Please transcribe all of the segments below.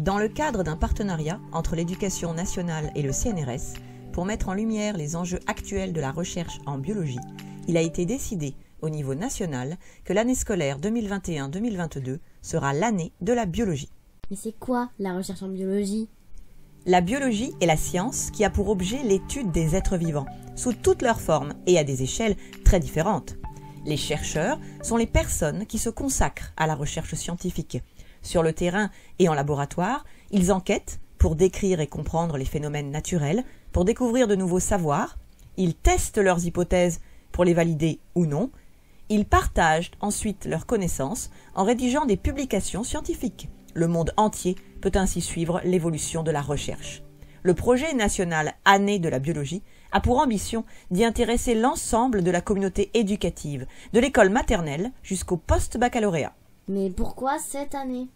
Dans le cadre d'un partenariat entre l'Éducation nationale et le CNRS, pour mettre en lumière les enjeux actuels de la recherche en biologie, il a été décidé au niveau national que l'année scolaire 2021-2022 sera l'année de la biologie. Mais c'est quoi la recherche en biologie ? La biologie est la science qui a pour objet l'étude des êtres vivants, sous toutes leurs formes et à des échelles très différentes. Les chercheurs sont les personnes qui se consacrent à la recherche scientifique. Sur le terrain et en laboratoire, ils enquêtent pour décrire et comprendre les phénomènes naturels, pour découvrir de nouveaux savoirs. Ils testent leurs hypothèses pour les valider ou non. Ils partagent ensuite leurs connaissances en rédigeant des publications scientifiques. Le monde entier peut ainsi suivre l'évolution de la recherche. Le projet national Année de la biologie a pour ambition d'y intéresser l'ensemble de la communauté éducative, de l'école maternelle jusqu'au post-baccalauréat. Mais pourquoi cette année ?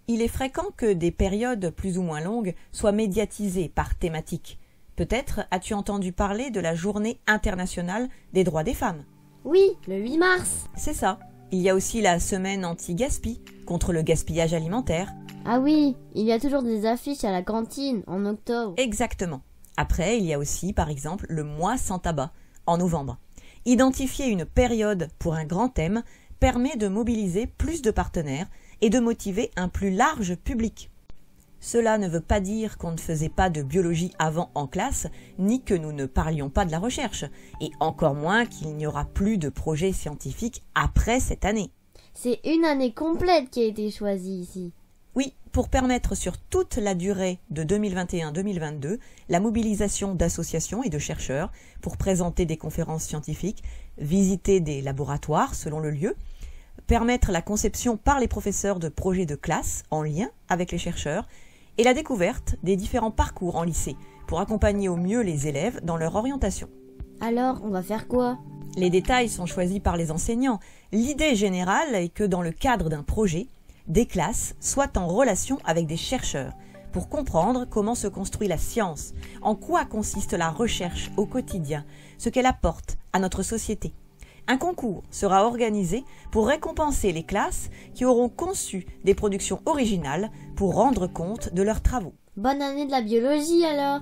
Il est fréquent que des périodes plus ou moins longues soient médiatisées par thématique. Peut-être as-tu entendu parler de la Journée internationale des droits des femmes. Oui, le 8 mars. C'est ça. Il y a aussi la semaine anti-gaspi, contre le gaspillage alimentaire. Ah oui, il y a toujours des affiches à la cantine en octobre. Exactement. Après, il y a aussi, par exemple, le mois sans tabac, en novembre. Identifier une période pour un grand thème permet de mobiliser plus de partenaires et de motiver un plus large public. Cela ne veut pas dire qu'on ne faisait pas de biologie avant en classe, ni que nous ne parlions pas de la recherche, et encore moins qu'il n'y aura plus de projets scientifiques après cette année. C'est une année complète qui a été choisie ici. Oui, pour permettre sur toute la durée de 2021-2022 la mobilisation d'associations et de chercheurs pour présenter des conférences scientifiques, visiter des laboratoires selon le lieu, permettre la conception par les professeurs de projets de classe en lien avec les chercheurs et la découverte des différents parcours en lycée pour accompagner au mieux les élèves dans leur orientation. Alors, on va faire quoi ? Les détails sont choisis par les enseignants. L'idée générale est que dans le cadre d'un projet, des classes soient en relation avec des chercheurs pour comprendre comment se construit la science, en quoi consiste la recherche au quotidien, ce qu'elle apporte à notre société. Un concours sera organisé pour récompenser les classes qui auront conçu des productions originales pour rendre compte de leurs travaux. Bonne année de la biologie alors !